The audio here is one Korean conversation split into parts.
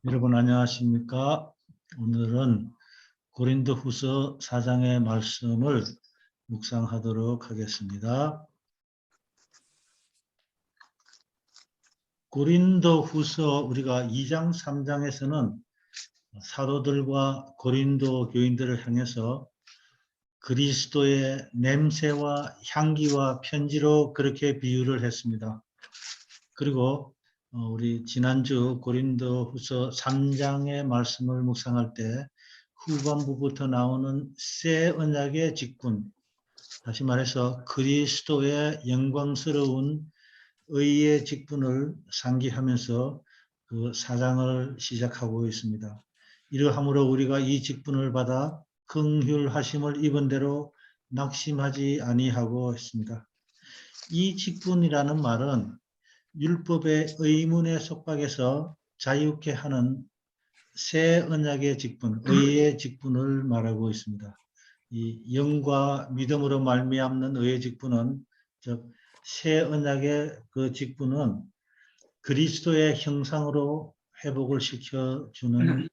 여러분 안녕하십니까? 오늘은 고린도후서 4장의 말씀을 묵상하도록 하겠습니다. 고린도후서 우리가 2장, 3장에서는 사도들과 고린도 교인들을 향해서 그리스도의 냄새와 향기와 편지로 그렇게 비유를 했습니다. 그리고 우리 지난주 고린도후서 3장의 말씀을 묵상할 때 후반부부터 나오는 새 언약의 직분, 다시 말해서 그리스도의 영광스러운 의의 직분을 상기하면서 그 4장을 시작하고 있습니다. 이러함으로 우리가 이 직분을 받아 긍휼하심을 입은 대로 낙심하지 아니하고 있습니다. 이 직분이라는 말은 율법의 의문의 속박에서 자유케 하는 새 언약의 직분, 의의 직분을 말하고 있습니다. 이 영과 믿음으로 말미암는 의의 직분은, 즉 새 언약의 그 직분은 그리스도의 형상으로 회복을 시켜주는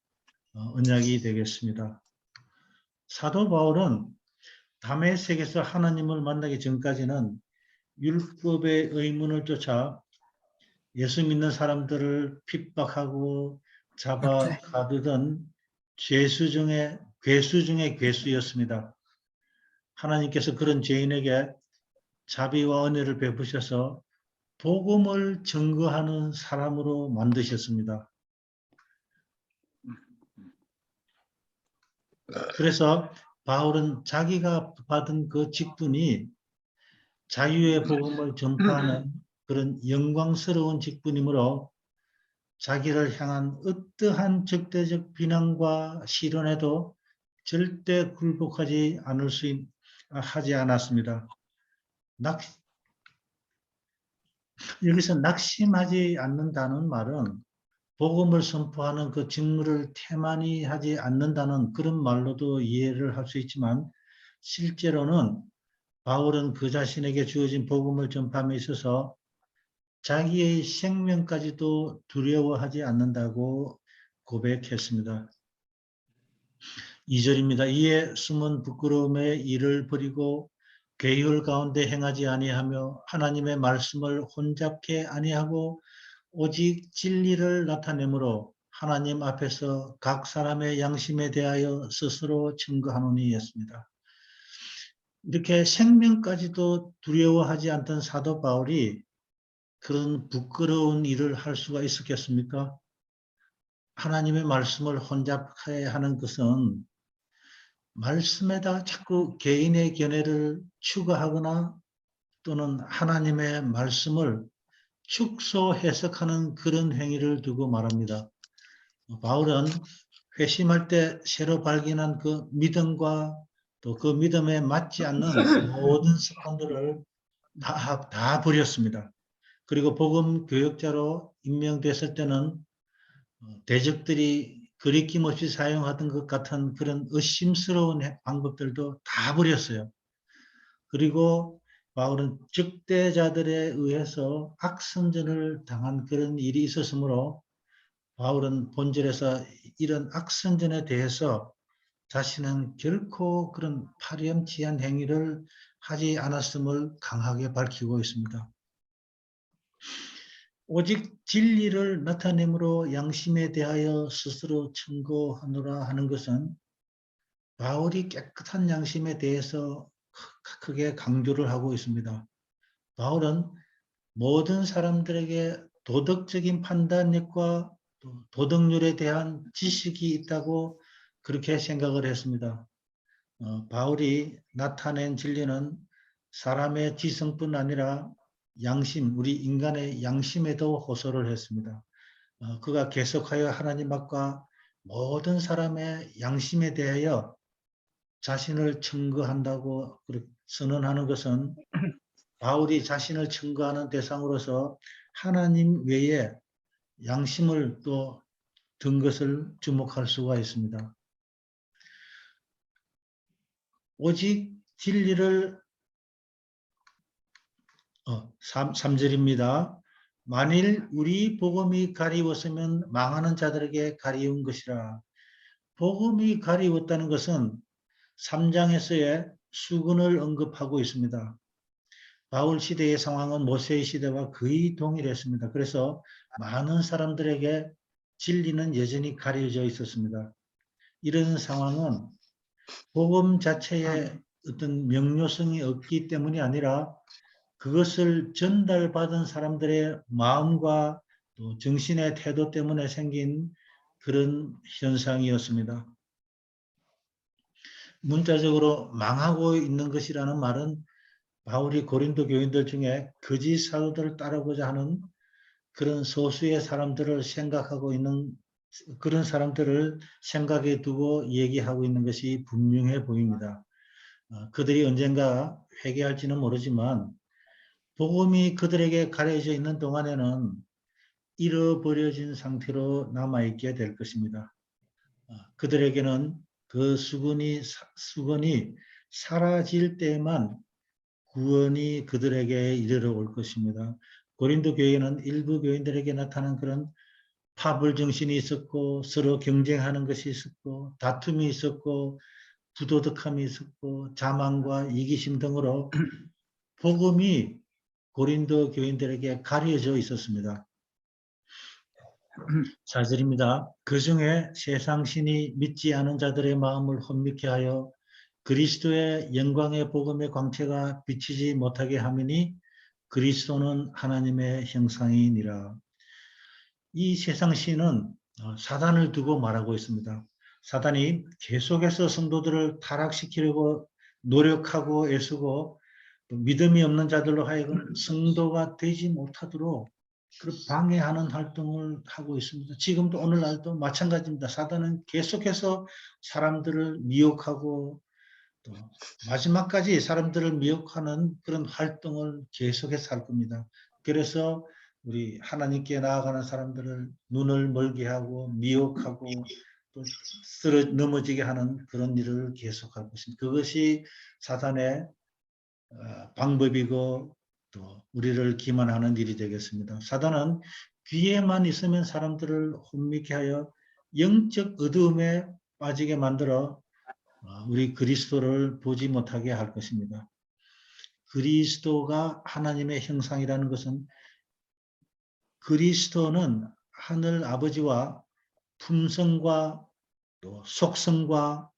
언약이 되겠습니다. 사도 바울은 다메섹에서 하나님을 만나기 전까지는 율법의 의문을 쫓아 예수 믿는 사람들을 핍박하고 잡아 가두던 괴수 중에 괴수였습니다. 하나님께서 그런 죄인에게 자비와 은혜를 베푸셔서 복음을 증거하는 사람으로 만드셨습니다. 그래서 바울은 자기가 받은 그 직분이 자유의 복음을 전파하는 그런 영광스러운 직분이므로 자기를 향한 어떠한 적대적 비난과 시련에도 절대 굴복하지 하지 않았습니다. 여기서 낙심하지 않는다는 말은 복음을 선포하는 그 직무를 태만히 하지 않는다는 그런 말로도 이해를 할 수 있지만, 실제로는 바울은 그 자신에게 주어진 복음을 전파함에 있어서 자기의 생명까지도 두려워하지 않는다고 고백했습니다. 2절입니다. 이에 숨은 부끄러움의 일을 버리고 계율 가운데 행하지 아니하며 하나님의 말씀을 혼잡케 아니하고 오직 진리를 나타내므로 하나님 앞에서 각 사람의 양심에 대하여 스스로 증거하노니 했습니다. 이렇게 생명까지도 두려워하지 않던 사도 바울이 그런 부끄러운 일을 할 수가 있었겠습니까? 하나님의 말씀을 혼잡해 하는 것은 말씀에다가 자꾸 개인의 견해를 추가하거나 또는 하나님의 말씀을 축소 해석하는 그런 행위를 두고 말합니다. 바울은 회심할 때 새로 발견한 그 믿음과 또 그 믿음에 맞지 않는 모든 습관들을 다 버렸습니다. 그리고 복음 교역자로 임명됐을 때는 대적들이 거리낌 없이 사용하던 것 같은 그런 의심스러운 방법들도 다 버렸어요. 그리고 바울은 적대자들에 의해서 악선전을 당한 그런 일이 있었으므로 바울은 본절에서 이런 악선전에 대해서 자신은 결코 그런 파렴치한 행위를 하지 않았음을 강하게 밝히고 있습니다. 오직 진리를 나타내므로 양심에 대하여 스스로 청구하노라 하는 것은 바울이 깨끗한 양심에 대해서 크게 강조를 하고 있습니다. 바울은 모든 사람들에게 도덕적인 판단력과 도덕률에 대한 지식이 있다고 그렇게 생각을 했습니다. 바울이 나타낸 진리는 사람의 지성뿐 아니라 양심, 우리 인간의 양심에도 호소를 했습니다. 그가 계속하여 하나님 앞과 모든 사람의 양심에 대하여 자신을 증거한다고 선언하는 것은 바울이 자신을 증거하는 대상으로서 하나님 외에 양심을 또 든 것을 주목할 수가 있습니다. 오직 진리를 3절입니다. 만일 우리 복음이 가리웠으면 망하는 자들에게 가리운 것이라. 복음이 가리웠다는 것은 3장에서의 수근을 언급하고 있습니다. 바울 시대의 상황은 모세의 시대와 거의 동일했습니다. 그래서 많은 사람들에게 진리는 여전히 가려져 있었습니다. 이런 상황은 복음 자체에 어떤 명료성이 없기 때문이 아니라 그것을 전달받은 사람들의 마음과 또 정신의 태도 때문에 생긴 그런 현상이었습니다. 문자적으로 망하고 있는 것이라는 말은 바울이 고린도 교인들 중에 거짓 사도들을 따르고자 하는 그런 소수의 사람들을 생각하고 있는 그런 사람들을 생각해 두고 얘기하고 있는 것이 분명해 보입니다. 그들이 언젠가 회개할지는 모르지만 복음이 그들에게 가려져 있는 동안에는 잃어버려진 상태로 남아있게 될 것입니다. 그들에게는 그 수건이 사라질 때만 구원이 그들에게 이르러 올 것입니다. 고린도 교회는 일부 교인들에게 나타난 그런 파벌 정신이 있었고 서로 경쟁하는 것이 있었고 다툼이 있었고 부도덕함이 있었고 자만과 이기심 등으로 복음이 고린도 교인들에게 가려져 있었습니다. 4절입니다. 그 중에 세상신이 믿지 않은 자들의 마음을 혼미케 하여 그리스도의 영광의 복음의 광채가 비치지 못하게 하미니 그리스도는 하나님의 형상이니라. 이 세상신은 사단을 두고 말하고 있습니다. 사단이 계속해서 성도들을 타락시키려고 노력하고 애쓰고 믿음이 없는 자들로 하여금 성도가 되지 못하도록 방해하는 활동을 하고 있습니다. 지금도 오늘날도 마찬가지입니다. 사단은 계속해서 사람들을 미혹하고 또 마지막까지 사람들을 미혹하는 그런 활동을 계속해서 할 겁니다. 그래서 우리 하나님께 나아가는 사람들을 눈을 멀게 하고 미혹하고 또 넘어지게 하는 그런 일을 계속할 것입니다. 그것이 사단의 방법이고 또 우리를 기만하는 일이 되겠습니다. 사단은 귀에만 있으면 사람들을 혼미케 하여 영적 어두움에 빠지게 만들어 우리 그리스도를 보지 못하게 할 것입니다. 그리스도가 하나님의 형상이라는 것은 그리스도는 하늘 아버지와 품성과 또 속성과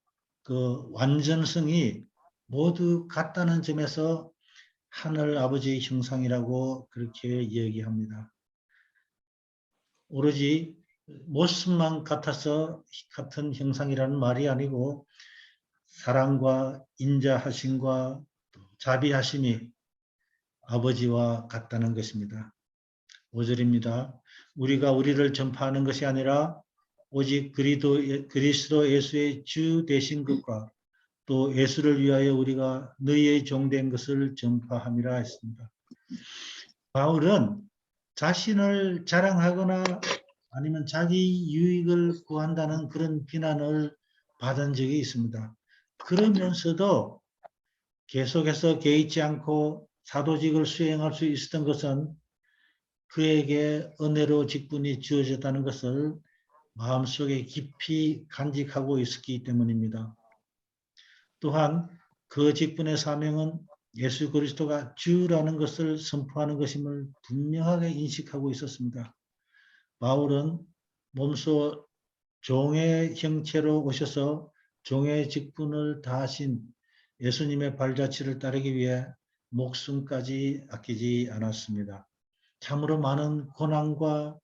그 완전성이 모두 같다는 점에서 하늘 아버지의 형상이라고 그렇게 얘기합니다. 오로지 모습만 같아서 같은 형상이라는 말이 아니고 사랑과 인자하심과 자비하심이 아버지와 같다는 것입니다. 5절입니다. 우리가 우리를 전파하는 것이 아니라 오직 그리스도 예수의 주 되신 것과 또 예수를 위하여 우리가 너희의 종된 것을 전파함이라 했습니다. 바울은 자신을 자랑하거나 아니면 자기 유익을 구한다는 그런 비난을 받은 적이 있습니다. 그러면서도 계속해서 개의치 않고 사도직을 수행할 수 있었던 것은 그에게 은혜로 직분이 주어졌다는 것을 마음속에 깊이 간직하고 있었기 때문입니다. 또한 그 직분의 사명은 예수 그리스도가 주라는 것을 선포하는 것임을 분명하게 인식하고 있었습니다. 바울은 몸소 종의 형체로 오셔서 종의 직분을 다하신 예수님의 발자취를 따르기 위해 목숨까지 아끼지 않았습니다. 참으로 많은 고난과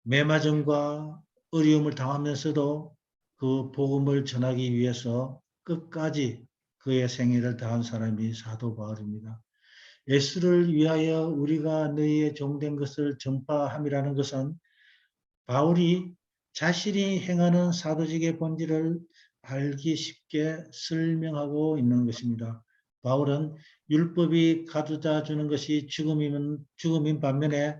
매맞음과 어려움을 당하면서도 그 복음을 전하기 위해서 끝까지 그의 생애를 다한 사람이 사도 바울입니다. 예수를 위하여 우리가 너희의 종된 것을 전파함이라는 것은 바울이 자신이 행하는 사도직의 본질을 알기 쉽게 설명하고 있는 것입니다. 바울은 율법이 가져다 주는 것이 죽음인 반면에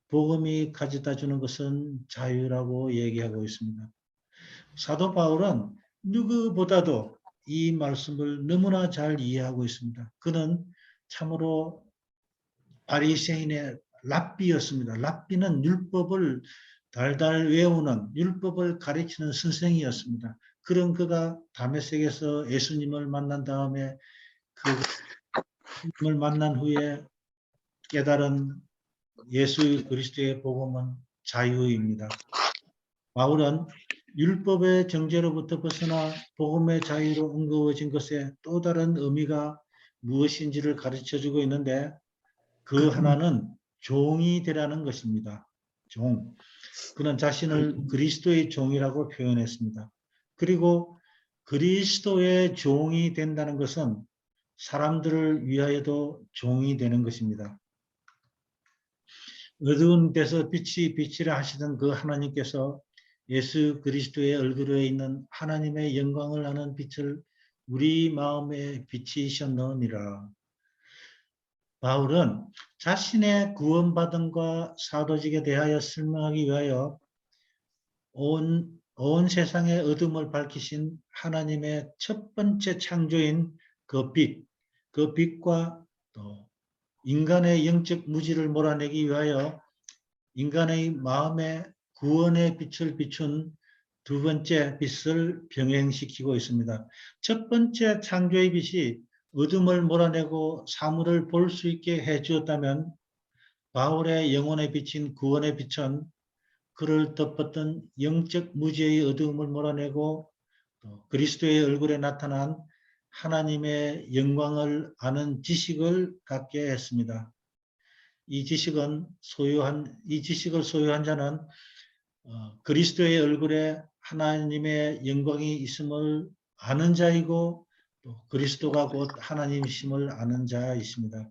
복음이 가져다 주는 것은 자유라고 얘기하고 있습니다. 사도 바울은 누구보다도 이 말씀을 너무나 잘 이해하고 있습니다. 그는 참으로 바리새인의 랍비였습니다. 랍비는 율법을 달달 외우는, 율법을 가르치는 선생이었습니다. 그런 그가 다메섹에서 예수님을 만난 다음에 그 예수님을 만난 후에 깨달은 예수 그리스도의 복음은 자유입니다. 바울은 율법의 정죄로부터 벗어나 복음의 자유로 옮겨진 것에 또 다른 의미가 무엇인지를 가르쳐주고 있는데 그 하나는 종이 되라는 것입니다. 종. 그는 자신을 그리스도의 종이라고 표현했습니다. 그리고 그리스도의 종이 된다는 것은 사람들을 위하여도 종이 되는 것입니다. 어두운 데서 빛이 빛이라 하시던 그 하나님께서 예수 그리스도의 얼굴에 있는 하나님의 영광을 아는 빛을 우리 마음에 비치셨느니라. 바울은 자신의 구원받음과 사도직에 대하여 설명하기 위하여 온 세상의 어둠을 밝히신 하나님의 첫 번째 창조인 그 빛, 그 빛과 또 인간의 영적 무지를 몰아내기 위하여 인간의 마음에 구원의 빛을 비춘 두 번째 빛을 병행시키고 있습니다. 첫 번째 창조의 빛이 어둠을 몰아내고 사물을 볼 수 있게 해주었다면 바울의 영혼에 비친 구원의 빛은 그를 덮었던 영적 무지의 어두움을 몰아내고 그리스도의 얼굴에 나타난 하나님의 영광을 아는 지식을 갖게 했습니다. 이 지식을 소유한 자는 그리스도의 얼굴에 하나님의 영광이 있음을 아는 자이고 또 그리스도가 곧 하나님이심을 아는 자이십니다.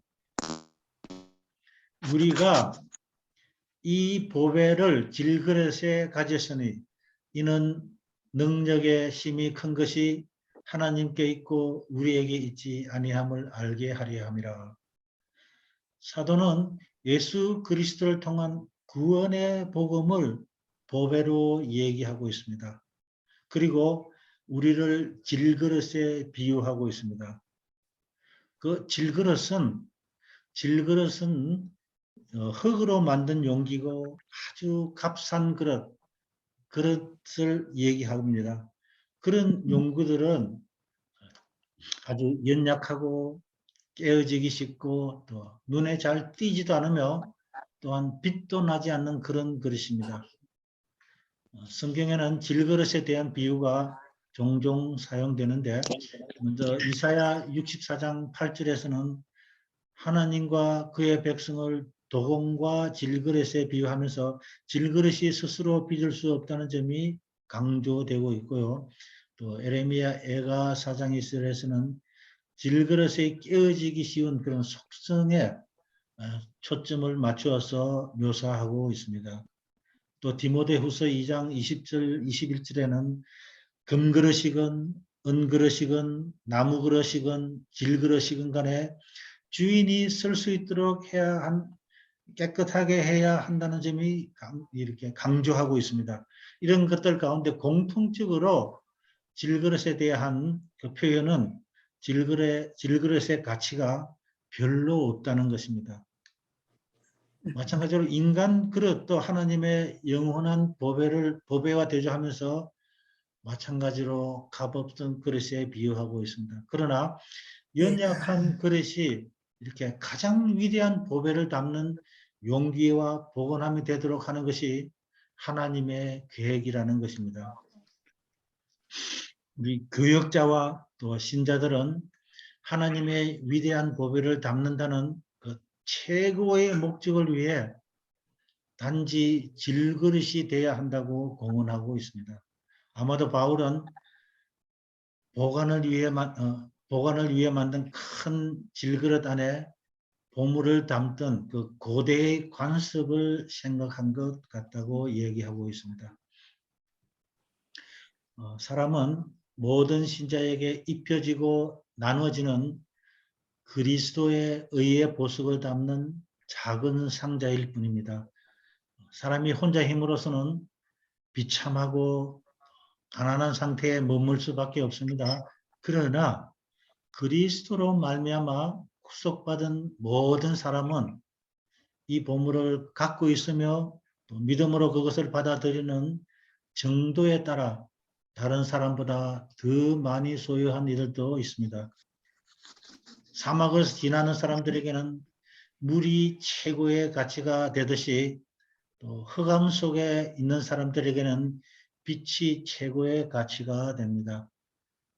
우리가 이 보배를 질그릇에 가졌으니 이는 능력의 힘이 큰 것이 하나님께 있고 우리에게 있지 아니함을 알게 하려 함이라. 사도는 예수 그리스도를 통한 구원의 복음을 보배로 얘기하고 있습니다. 그리고 우리를 질그릇에 비유하고 있습니다. 그 질그릇은 흙으로 만든 용기고 아주 값싼 그릇을 얘기합니다. 그런 용구들은 아주 연약하고 깨어지기 쉽고 또 눈에 잘 띄지도 않으며 또한 빛도 나지 않는 그런 그릇입니다. 성경에는 질그릇에 대한 비유가 종종 사용되는데 먼저 이사야 64장 8절에서는 하나님과 그의 백성을 도공과 질그릇에 비유하면서 질그릇이 스스로 빚을 수 없다는 점이 강조되고 있고요. 또 에레미야 애가 4장 1절에서는 질그릇에 깨어지기 쉬운 그런 속성에 초점을 맞추어서 묘사하고 있습니다. 또 디모데후서 2장 20절 21절에는 금그릇이건 은그릇이건 나무그릇이건 질그릇이건 간에 주인이 쓸 수 있도록 깨끗하게 해야 한다는 점이 이렇게 강조하고 있습니다. 이런 것들 가운데 공통적으로 질그릇에 대한 그 표현은 질그릇의 가치가 별로 없다는 것입니다. 마찬가지로 인간 그릇도 하나님의 영원한 보배와 대조하면서 마찬가지로 값없던 그릇에 비유하고 있습니다. 그러나 연약한 그릇이 이렇게 가장 위대한 보배를 담는 용기와 보관함이 되도록 하는 것이 하나님의 계획이라는 것입니다. 우리 교역자와 또 신자들은 하나님의 위대한 보배를 담는다는 그 최고의 목적을 위해 단지 질그릇이 되어야 한다고 공언하고 있습니다. 아마도 바울은 보관을 위해 만든 큰 질그릇 안에 보물을 담던 그 고대의 관습을 생각한 것 같다고 얘기하고 있습니다. 사람은 모든 신자에게 입혀지고 나누어지는 그리스도의 의의 보석을 담는 작은 상자일 뿐입니다. 사람이 혼자 힘으로서는 비참하고 가난한 상태에 머물 수밖에 없습니다. 그러나 그리스도로 말미암아 구속받은 모든 사람은 이 보물을 갖고 있으며 또 믿음으로 그것을 받아들이는 정도에 따라 다른 사람보다 더 많이 소유한 이들도 있습니다. 사막을 지나는 사람들에게는 물이 최고의 가치가 되듯이 또 흑암 속에 있는 사람들에게는 빛이 최고의 가치가 됩니다.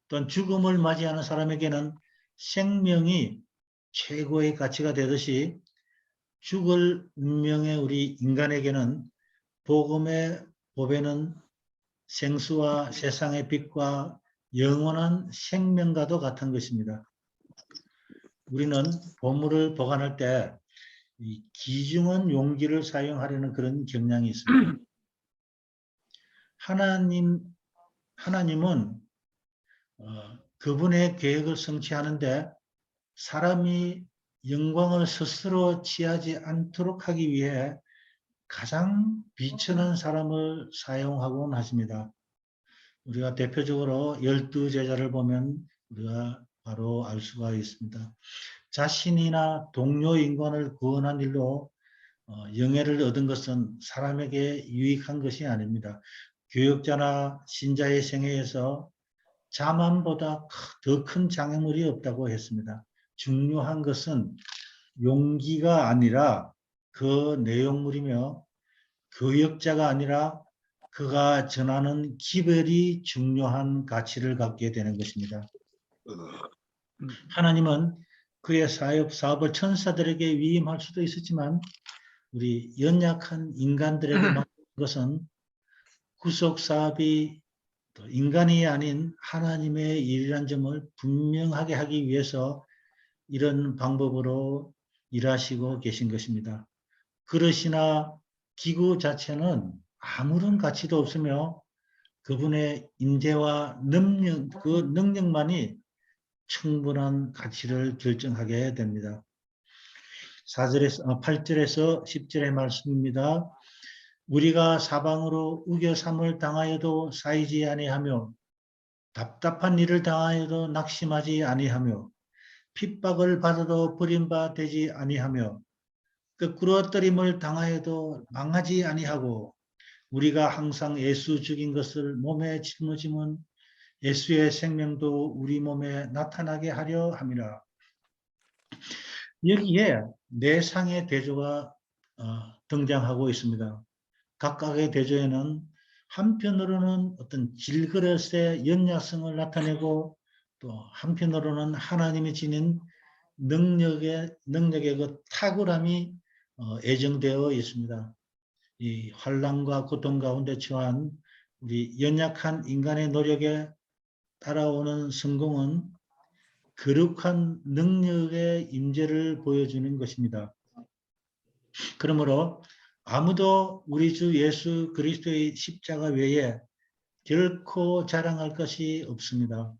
또한 죽음을 맞이하는 사람에게는 생명이 최고의 가치가 되듯이 죽을 운명의 우리 인간에게는 복음의 보배는 생수와 세상의 빛과 영원한 생명과도 같은 것입니다. 우리는 보물을 보관할 때 이 귀중한 용기를 사용하려는 그런 경향이 있습니다. 하나님은 그분의 계획을 성취하는데 사람이 영광을 스스로 취하지 않도록 하기 위해 가장 비천한 사람을 사용하곤 하십니다. 우리가 대표적으로 12제자를 보면 우리가 바로 알 수가 있습니다. 자신이나 동료 인간을 구원한 일로 영예를 얻은 것은 사람에게 유익한 것이 아닙니다. 교역자나 신자의 생애에서 자만보다 더 큰 장애물이 없다고 했습니다. 중요한 것은 용기가 아니라 그 내용물이며 교역자가 아니라 그가 전하는 기별이 중요한 가치를 갖게 되는 것입니다. 하나님은 그의 사업을 천사들에게 위임할 수도 있었지만 우리 연약한 인간들에게 맡긴 것은 구속 사업이 인간이 아닌 하나님의 일이란 점을 분명하게 하기 위해서 이런 방법으로 일하시고 계신 것입니다. 그릇이나 기구 자체는 아무런 가치도 없으며 그분의 인재와 능력, 그 능력만이 충분한 가치를 결정하게 됩니다. 8절에서 10절의 말씀입니다. 우리가 사방으로 우겨삼을 당하여도 쌓이지 아니하며 답답한 일을 당하여도 낙심하지 아니하며 핍박을 받아도 버림받지 아니하며 거꾸로 떨림을 당하여도 망하지 아니하고 우리가 항상 예수 죽인 것을 몸에 짊어지면 예수의 생명도 우리 몸에 나타나게 하려 함이라. 여기에 네 상의 대조가 등장하고 있습니다. 각각의 대조에는 한편으로는 어떤 질그릇의 연약성을 나타내고 또 한편으로는 하나님이 지닌 능력의 그 탁월함이 애정되어 있습니다. 이 환난과 고통 가운데 처한 우리 연약한 인간의 노력에 따라오는 성공은 거룩한 능력의 임재를 보여주는 것입니다. 그러므로 아무도 우리 주 예수 그리스도의 십자가 외에 결코 자랑할 것이 없습니다.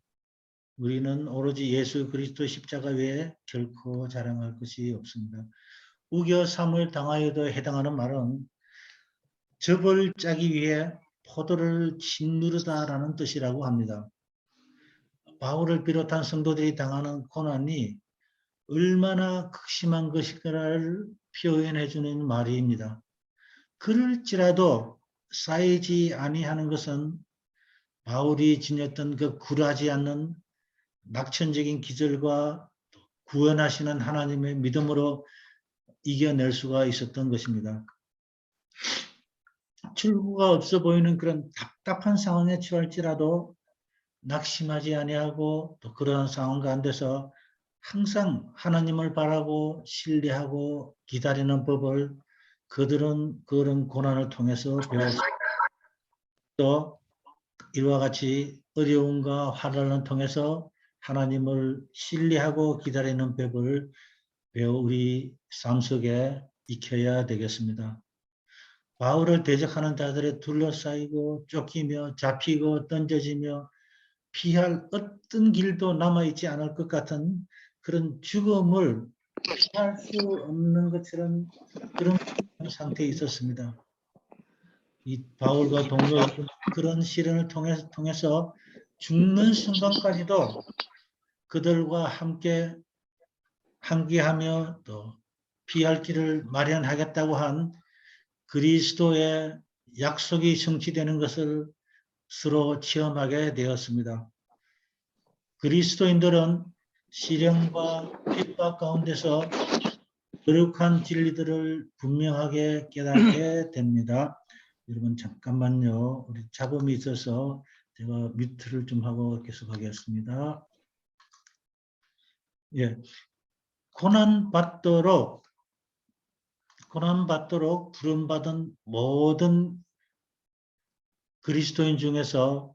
우리는 오로지 예수 그리스도 십자가 외에 결코 자랑할 것이 없습니다. 우겨삼을 당하여도 해당하는 말은 접을 짜기 위해 포도를 짓누르다라는 뜻이라고 합니다. 바울을 비롯한 성도들이 당하는 고난이 얼마나 극심한 것인가를 표현해 주는 말입니다. 그럴지라도 쌓이지 아니하는 것은 바울이 지녔던 그 굴하지 않는 낙천적인 기절과 구원하시는 하나님의 믿음으로 이겨낼 수가 있었던 것입니다. 출구가 없어 보이는 그런 답답한 상황에 처할지라도 낙심하지 아니하고 또 그러한 상황 가운데서 항상 하나님을 바라고 신뢰하고 기다리는 법을 그들은 그런 고난을 통해서 배웠습니다. 또 이와 같이 어려움과 환난을 통해서 하나님을 신뢰하고 기다리는 법을 배워 우리 삶 속에 익혀야 되겠습니다. 바울을 대적하는 자들에 둘러싸이고 쫓기며 잡히고 던져지며 피할 어떤 길도 남아있지 않을 것 같은 그런 죽음을 피할 수 없는 것처럼 그런 상태에 있었습니다. 이 바울과 동료 그런 시련을 통해서 죽는 순간까지도 그들과 함께 함께하며 또 피할 길을 마련하겠다고 한 그리스도의 약속이 성취되는 것을 서로 체험하게 되었습니다. 그리스도인들은 시련과 핍박 가운데서 거룩한 진리들을 분명하게 깨닫게 됩니다. 여러분 잠깐만요. 우리 잡음이 있어서 제가 뮤트를 좀 하고 계속하겠습니다. 예, 고난받도록 부름받은 모든 그리스도인 중에서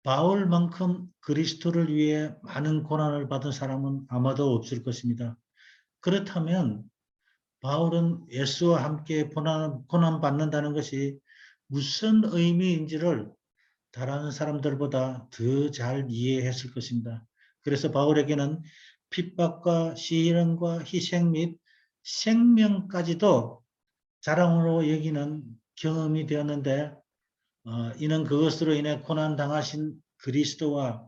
바울만큼 그리스도를 위해 많은 고난을 받은 사람은 아마도 없을 것입니다. 그렇다면 바울은 예수와 함께 고난받는다는 것이 무슨 의미인지를 다른 사람들보다 더 잘 이해했을 것입니다. 그래서 바울에게는 핍박과 시련과 희생 및 생명까지도 자랑으로 여기는 경험이 되었는데 이는 그것으로 인해 고난당하신 그리스도와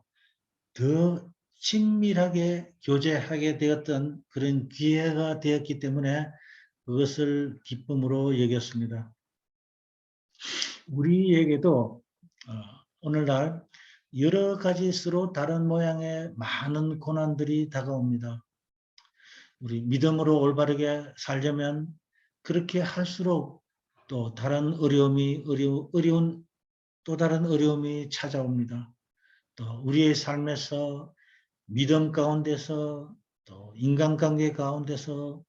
더 친밀하게 교제하게 되었던 그런 기회가 되었기 때문에 그것을 기쁨으로 여겼습니다. 우리에게도 오늘날 여러 가지 서로 다른 모양의 많은 고난들이 다가옵니다. 우리 믿음으로 올바르게 살려면 그렇게 할수록 또 다른 어려운 또 다른 어려움이 찾아옵니다. 또 우리의 삶에서 믿음 가운데서 또 인간관계 가운데서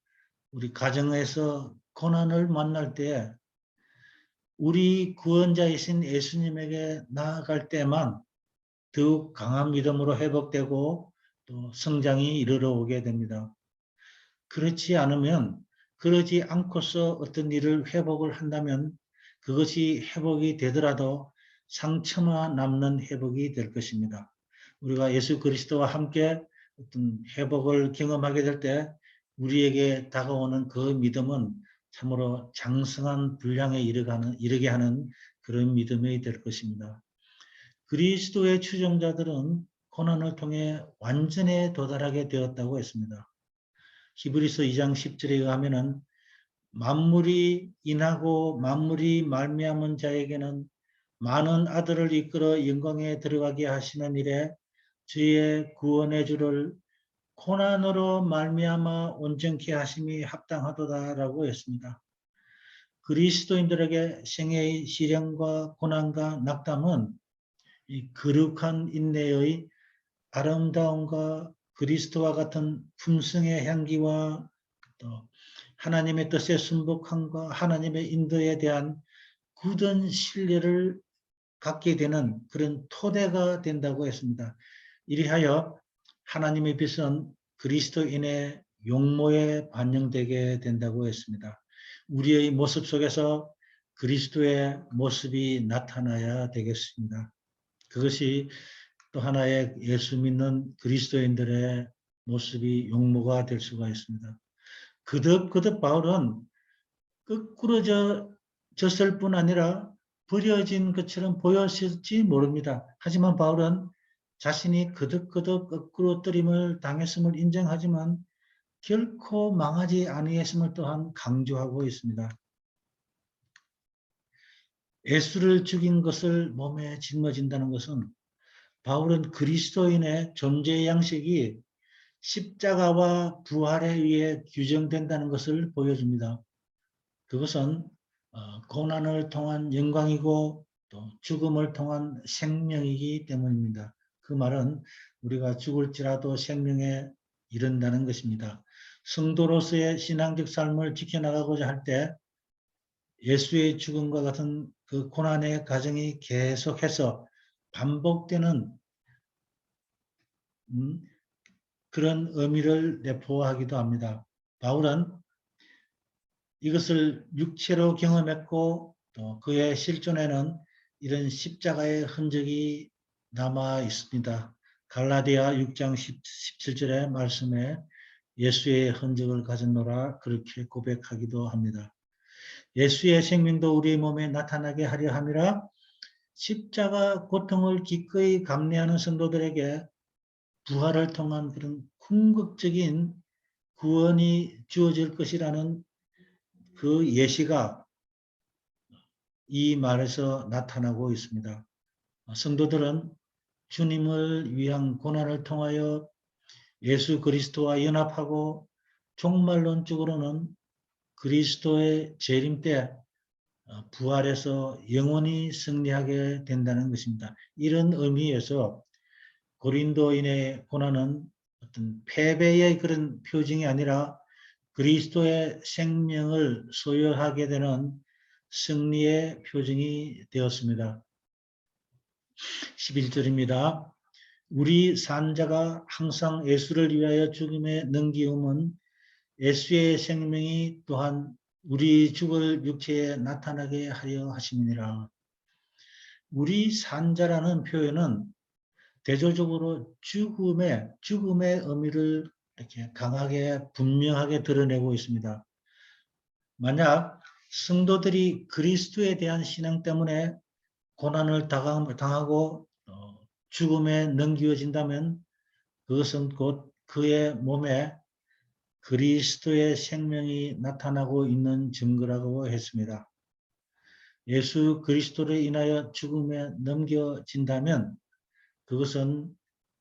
우리 가정에서 고난을 만날 때 우리 구원자이신 예수님에게 나아갈 때만 더욱 강한 믿음으로 회복되고 또 성장이 이르러 오게 됩니다. 그러지 않고서 어떤 일을 회복을 한다면 그것이 회복이 되더라도 상처만 남는 회복이 될 것입니다. 우리가 예수 그리스도와 함께 어떤 회복을 경험하게 될 때 우리에게 다가오는 그 믿음은 참으로 장성한 분량에 이르게 하는 그런 믿음이 될 것입니다. 그리스도의 추종자들은 고난을 통해 완전에 도달하게 되었다고 했습니다. 히브리서 2장 10절에 의하면은 만물이 인하고 만물이 말미암은 자에게는 많은 아들을 이끌어 영광에 들어가게 하시는 일에 주의 구원의 주를 고난으로 말미암아 온전케 하심이 합당하도다라고 했습니다. 그리스도인들에게 생애의 시련과 고난과 낙담은 이 거룩한 인내의 아름다움과 그리스도와 같은 품성의 향기와 또 하나님의 뜻에 순복함과 하나님의 인도에 대한 굳은 신뢰를 갖게 되는 그런 토대가 된다고 했습니다. 이리하여 하나님의 빛은 그리스도인의 용모에 반영되게 된다고 했습니다. 우리의 모습 속에서 그리스도의 모습이 나타나야 되겠습니다. 그것이 또 하나의 예수 믿는 그리스도인들의 모습이 용모가 될 수가 있습니다. 그득 바울은 졌을 뿐 아니라 버려진 것처럼 보였을지 모릅니다. 하지만 바울은 자신이 거듭 거꾸로뜨림을 당했음을 인정하지만 결코 망하지 아니했음을 또한 강조하고 있습니다. 예수를 죽인 것을 몸에 짊어진다는 것은 바울은 그리스도인의 존재 양식이 십자가와 부활에 의해 규정된다는 것을 보여줍니다. 그것은 고난을 통한 영광이고 또 죽음을 통한 생명이기 때문입니다. 그 말은 우리가 죽을지라도 생명에 이른다는 것입니다. 성도로서의 신앙적 삶을 지켜나가고자 할 때 예수의 죽음과 같은 그 고난의 과정이 계속해서 반복되는 그런 의미를 내포하기도 합니다. 바울은 이것을 육체로 경험했고 또 그의 실존에는 이런 십자가의 흔적이 남아 있습니다. 갈라디아 6장 17절의 말씀에 예수의 흔적을 가졌노라 그렇게 고백하기도 합니다. 예수의 생명도 우리 몸에 나타나게 하려 함이라 십자가 고통을 기꺼이 감내하는 성도들에게 부활을 통한 그런 궁극적인 구원이 주어질 것이라는 그 예시가 이 말에서 나타나고 있습니다. 성도들은 주님을 위한 고난을 통하여 예수 그리스도와 연합하고 종말론적으로는 그리스도의 재림 때 부활해서 영원히 승리하게 된다는 것입니다. 이런 의미에서 고린도인의 고난은 어떤 패배의 그런 표징이 아니라 그리스도의 생명을 소유하게 되는 승리의 표징이 되었습니다. 11절입니다. 우리 산자가 항상 예수를 위하여 죽음에 넘기움은 예수의 생명이 또한 우리 죽을 육체에 나타나게 하려 하심이니라. 우리 산자라는 표현은 대조적으로 죽음의 의미를 이렇게 강하게 분명하게 드러내고 있습니다. 만약 성도들이 그리스도에 대한 신앙 때문에 고난을 당하고 죽음에 넘겨진다면 그것은 곧 그의 몸에 그리스도의 생명이 나타나고 있는 증거라고 했습니다. 예수 그리스도를 인하여 죽음에 넘겨진다면 그것은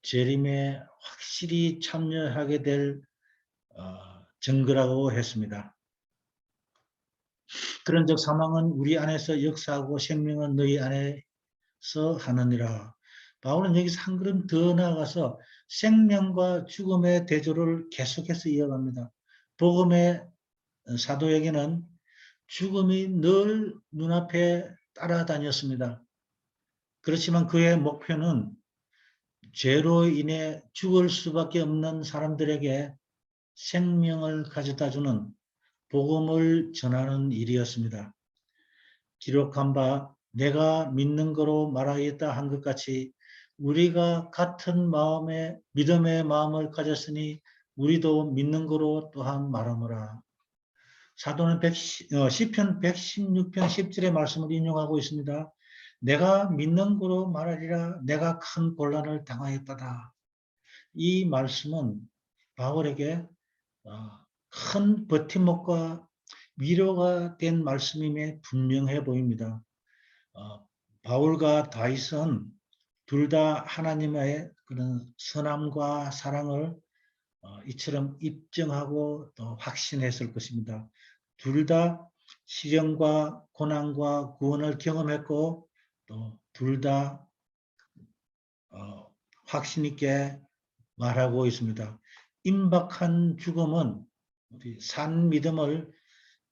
재림에 확실히 참여하게 될 증거라고 했습니다. 그런즉 사망은 우리 안에서 역사하고 생명은 너희 안에서 하느니라. 바울은 여기서 한 걸음 더 나아가서 생명과 죽음의 대조를 계속해서 이어갑니다. 복음의 사도에게는 죽음이 늘 눈앞에 따라다녔습니다. 그렇지만 그의 목표는 죄로 인해 죽을 수밖에 없는 사람들에게 생명을 가져다주는 복음을 전하는 일이었습니다. 기록한 바 내가 믿는 거로 말하겠다 한 것 같이 우리가 같은 믿음의 마음을 가졌으니 우리도 믿는 거로 또한 말하노라. 사도는 시편 116편 10절의 말씀을 인용하고 있습니다. 내가 믿는 거로 말하리라 내가 큰 곤란을 당하였다. 이 말씀은 바울에게 큰 버팀목과 위로가 된 말씀임에 분명해 보입니다. 바울과 다윗은 둘 다 하나님의 그런 선함과 사랑을 이처럼 입증하고 또 확신했을 것입니다. 둘 다 시련과 고난과 구원을 경험했고 또 둘 다 확신 있게 말하고 있습니다. 임박한 죽음은 우리 산 믿음을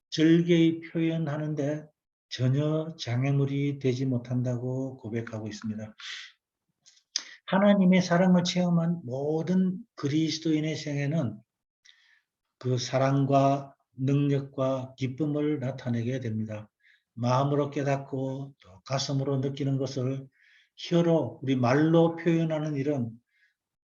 절개히 표현하는데 전혀 장애물이 되지 못한다고 고백하고 있습니다. 하나님의 사랑을 체험한 모든 그리스도인의 생애는 그 사랑과 능력과 기쁨을 나타내게 됩니다. 마음으로 깨닫고 또 가슴으로 느끼는 것을 혀로 우리 말로 표현하는 일은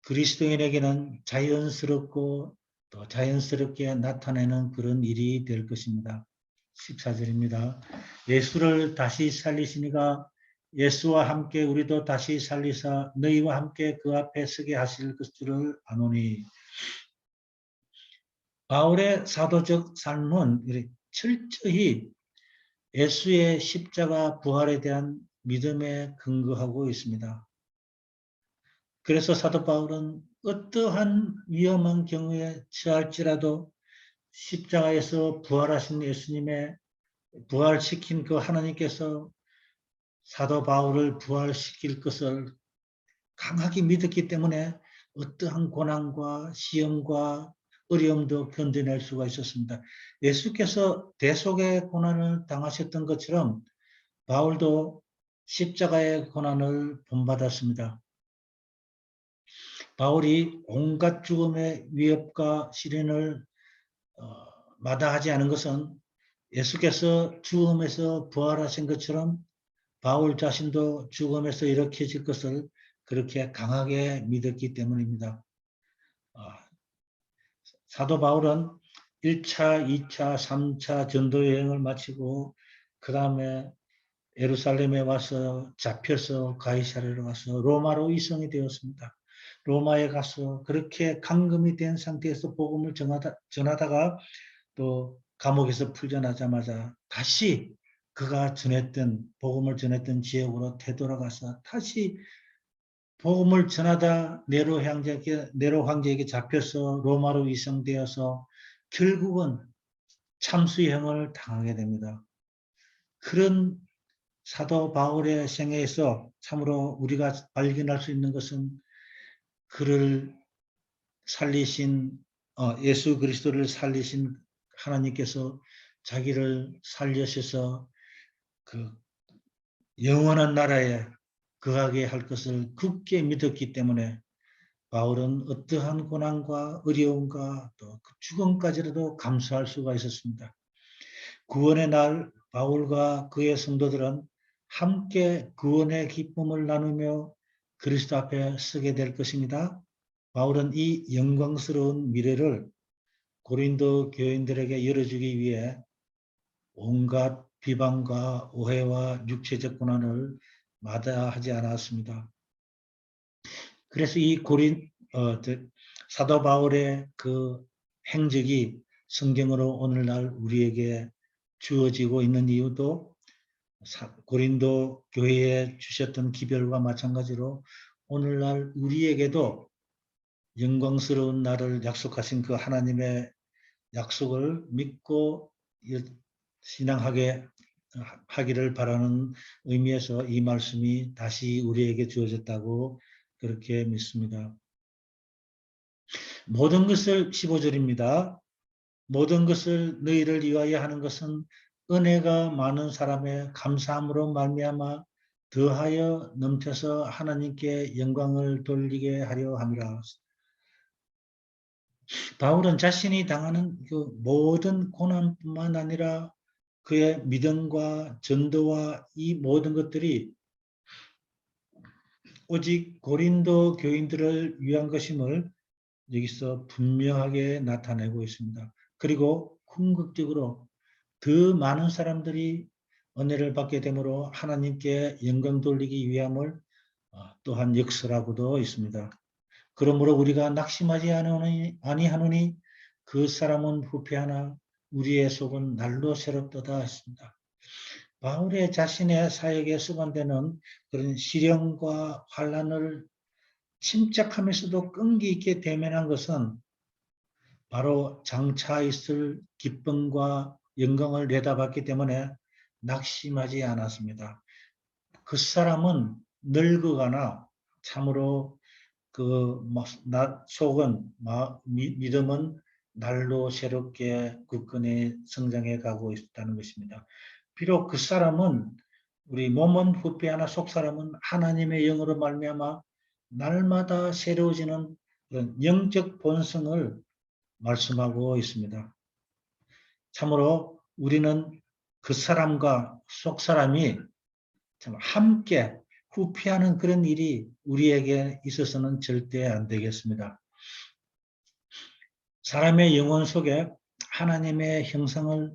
그리스도인에게는 자연스럽고 또 자연스럽게 나타내는 그런 일이 될 것입니다. 14절입니다. 예수를 다시 살리시니가 예수와 함께 우리도 다시 살리사 너희와 함께 그 앞에 서게 하실 것들을 아노니. 바울의 사도적 삶은 철저히 예수의 십자가 부활에 대한 믿음에 근거하고 있습니다. 그래서 사도 바울은 어떠한 위험한 경우에 처할지라도 십자가에서 부활하신 예수님의 부활시킨 그 하나님께서 사도 바울을 부활시킬 것을 강하게 믿었기 때문에 어떠한 고난과 시험과 어려움도 견뎌낼 수가 있었습니다. 예수께서 대속의 고난을 당하셨던 것처럼 바울도 십자가의 고난을 본받았습니다. 바울이 온갖 죽음의 위협과 시련을 마다하지 않은 것은 예수께서 죽음에서 부활하신 것처럼 바울 자신도 죽음에서 일으켜질 것을 그렇게 강하게 믿었기 때문입니다. 사도 바울은 1차, 2차, 3차 전도 여행을 마치고 그 다음에 예루살렘에 와서 잡혀서 가이사랴로 와서 로마로 이송이 되었습니다. 로마에 가서 그렇게 감금이 된 상태에서 복음을 전하다가 또 감옥에서 풀려나자마자 다시 그가 복음을 전했던 지역으로 되돌아가서 다시 복음을 전하다 네로 황제에게 잡혀서 로마로 이송되어서 결국은 참수형을 당하게 됩니다. 그런 사도 바울의 생애에서 참으로 우리가 발견할 수 있는 것은 그를 살리신 예수 그리스도를 살리신 하나님께서 자기를 살려셔서 그 영원한 나라에 거하게 할 것을 굳게 믿었기 때문에 바울은 어떠한 고난과 어려움과 또 죽음까지라도 감수할 수가 있었습니다. 구원의 날 바울과 그의 성도들은 함께 구원의 기쁨을 나누며 그리스도 앞에 서게 될 것입니다. 바울은 이 영광스러운 미래를 고린도 교인들에게 열어주기 위해 온갖 비방과 오해와 육체적 고난을 마다하지 않았습니다. 그래서 이 사도 바울의 그 행적이 성경으로 오늘날 우리에게 주어지고 있는 이유도 고린도 교회에 주셨던 기별과 마찬가지로 오늘날 우리에게도 영광스러운 날을 약속하신 그 하나님의 약속을 믿고 신앙하게 하기를 바라는 의미에서 이 말씀이 다시 우리에게 주어졌다고 그렇게 믿습니다. 모든 것을 15절입니다. 모든 것을 너희를 위하여 하는 것은 은혜가 많은 사람의 감사함으로 말미암아 더하여 넘쳐서 하나님께 영광을 돌리게 하려 함이라. 바울은 자신이 당하는 그 모든 고난뿐만 아니라 그의 믿음과 전도와 이 모든 것들이 오직 고린도 교인들을 위한 것임을 여기서 분명하게 나타내고 있습니다. 그리고 궁극적으로 더 많은 사람들이 은혜를 받게 되므로 하나님께 영광 돌리기 위함을 또한 역설하고도 있습니다. 그러므로 우리가 낙심하지 아니하노니 그 사람은 후패하나 우리의 속은 날로 새롭도다 했습니다. 바울의 자신의 사역에 수반되는 그런 시련과 환난을 침착하면서도 끈기 있게 대면한 것은 바로 장차 있을 기쁨과 영광을 내다봤기 때문에 낙심하지 않았습니다. 그 사람은 늙어가나 참으로 믿음은 날로 새롭게 굳건히 성장해 가고 있다는 것입니다. 비록 그 사람은 우리 몸은 후패하나 속 사람은 하나님의 영으로 말미암아 날마다 새로워지는 그런 영적 본성을 말씀하고 있습니다. 참으로 우리는 그 사람과 속 사람이 함께 후피하는 그런 일이 우리에게 있어서는 절대 안 되겠습니다. 사람의 영혼 속에 하나님의 형상을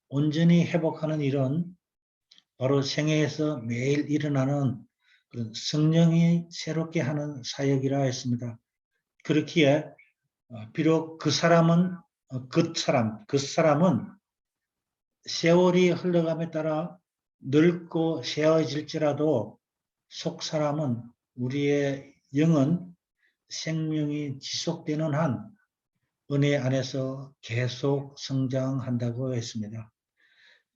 온전히 회복하는 일은 바로 생애에서 매일 일어나는 그런 성령이 새롭게 하는 사역이라 했습니다. 그렇기에 비록 그 사람은 세월이 흘러감에 따라 늙고 세어질지라도 속 사람은 우리의 영은 생명이 지속되는 한 은혜 안에서 계속 성장한다고 했습니다.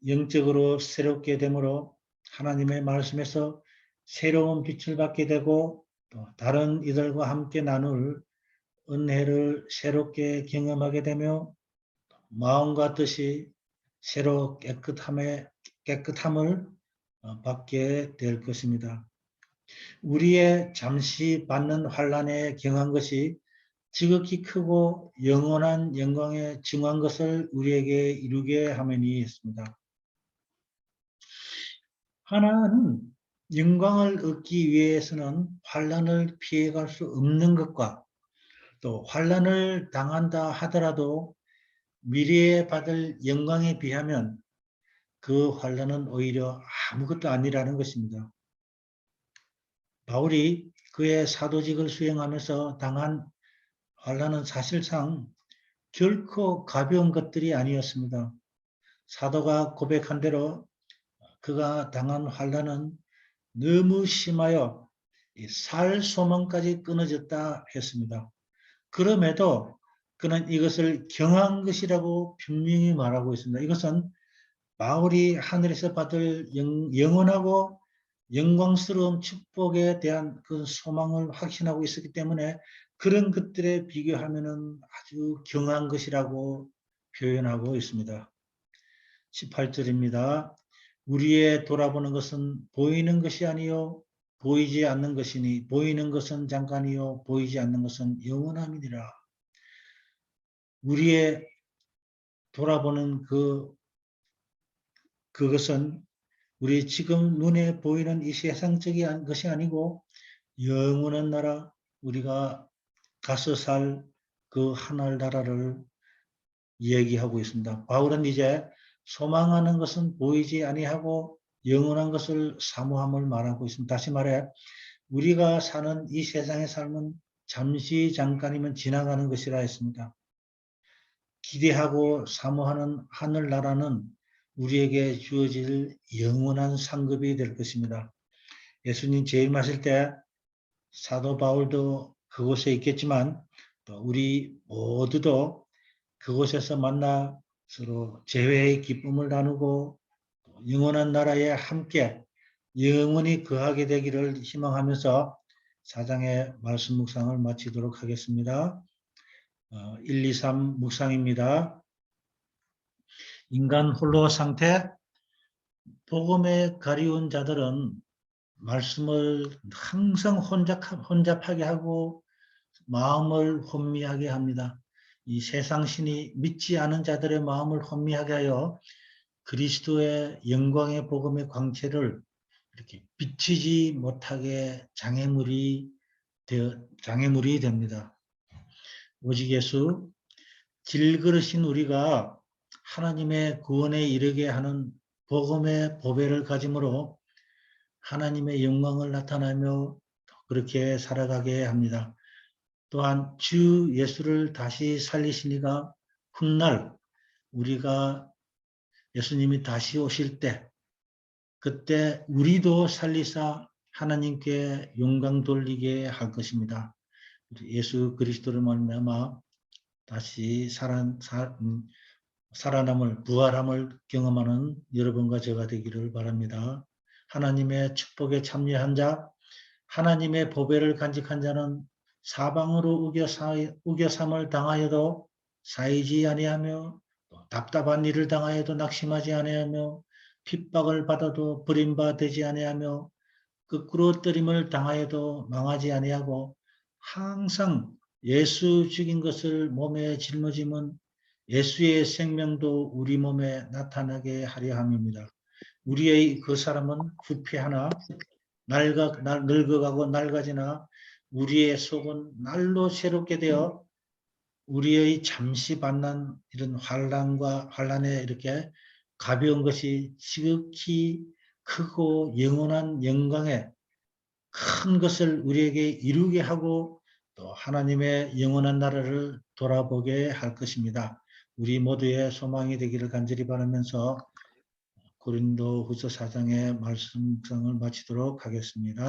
영적으로 새롭게 되므로 하나님의 말씀에서 새로운 빛을 받게 되고 또 다른 이들과 함께 나눌 은혜를 새롭게 경험하게 되며 마음과 뜻이 새로 깨끗함을 받게 될 것입니다. 우리의 잠시 받는 환난에 경한 것이 지극히 크고 영원한 영광에 증한 것을 우리에게 이루게 함이니 있습니다. 하나는 영광을 얻기 위해서는 환난을 피해갈 수 없는 것과 또 환난을 당한다 하더라도 미래에 받을 영광에 비하면 그 환난은 오히려 아무것도 아니라는 것입니다. 바울이 그의 사도직을 수행하면서 당한 환난은 사실상 결코 가벼운 것들이 아니었습니다. 사도가 고백한 대로 그가 당한 환난은 너무 심하여 살 소망까지 끊어졌다 했습니다. 그럼에도 그는 이것을 경한 것이라고 분명히 말하고 있습니다. 이것은 바울이 하늘에서 받을 영원하고 영광스러운 축복에 대한 그 소망을 확신하고 있었기 때문에 그런 것들에 비교하면 아주 경한 것이라고 표현하고 있습니다. 18절입니다. 우리의 돌아보는 것은 보이는 것이 아니요 보이지 않는 것이니 보이는 것은 잠깐이요 보이지 않는 것은 영원함이니라. 우리의 돌아보는 그것은 우리 지금 눈에 보이는 이 세상적인 것이 아니고 영원한 나라, 우리가 가서 살 그 하늘 나라를 얘기하고 있습니다. 바울은 이제 소망하는 것은 보이지 아니하고 영원한 것을 사모함을 말하고 있습니다. 다시 말해 우리가 사는 이 세상의 삶은 잠시 잠깐이면 지나가는 것이라 했습니다. 기대하고 사모하는 하늘나라는 우리에게 주어질 영원한 상급이 될 것입니다. 예수님 재림하실 때 사도 바울도 그곳에 있겠지만 또 우리 모두도 그곳에서 만나 서로 재회의 기쁨을 나누고 영원한 나라에 함께 영원히 거하게 되기를 희망하면서 4장의 말씀 묵상을 마치도록 하겠습니다. 1, 2, 3 묵상입니다. 인간 홀로 상태, 복음에 가리운 자들은 말씀을 항상 혼잡하게 하고 마음을 혼미하게 합니다. 이 세상 신이 믿지 않은 자들의 마음을 혼미하게 하여 그리스도의 영광의 복음의 광채를 이렇게 비치지 못하게 장애물이 됩니다. 오직 예수, 질그릇인 우리가 하나님의 구원에 이르게 하는 복음의 보배를 가짐으로 하나님의 영광을 나타내며 그렇게 살아가게 합니다. 또한 주 예수를 다시 살리시니가 훗날 우리가 예수님이 다시 오실 때 그때 우리도 살리사 하나님께 영광 돌리게 할 것입니다. 예수 그리스도를 말미암아 다시 살아남을 부활함을 경험하는 여러분과 제가 되기를 바랍니다. 하나님의 축복에 참여한 자, 하나님의 보배를 간직한 자는 사방으로 우겨삼을 당하여도 사이지 아니하며 답답한 일을 당하여도 낙심하지 아니하며 핍박을 받아도 버림받지 아니하며 거꾸로 뜨림을 당하여도 망하지 아니하고 항상 예수 죽인 것을 몸에 짊어짐은 예수의 생명도 우리 몸에 나타나게 하려 함입니다. 우리의 그 사람은 부패하나 늙어가고 낡아지나 우리의 속은 날로 새롭게 되어 우리의 잠시 만난 이런 환난에 이렇게 가벼운 것이 지극히 크고 영원한 영광의 큰 것을 우리에게 이루게 하고 또 하나님의 영원한 나라를 돌아보게 할 것입니다. 우리 모두의 소망이 되기를 간절히 바라면서 고린도후서 4장의 말씀을 마치도록 하겠습니다.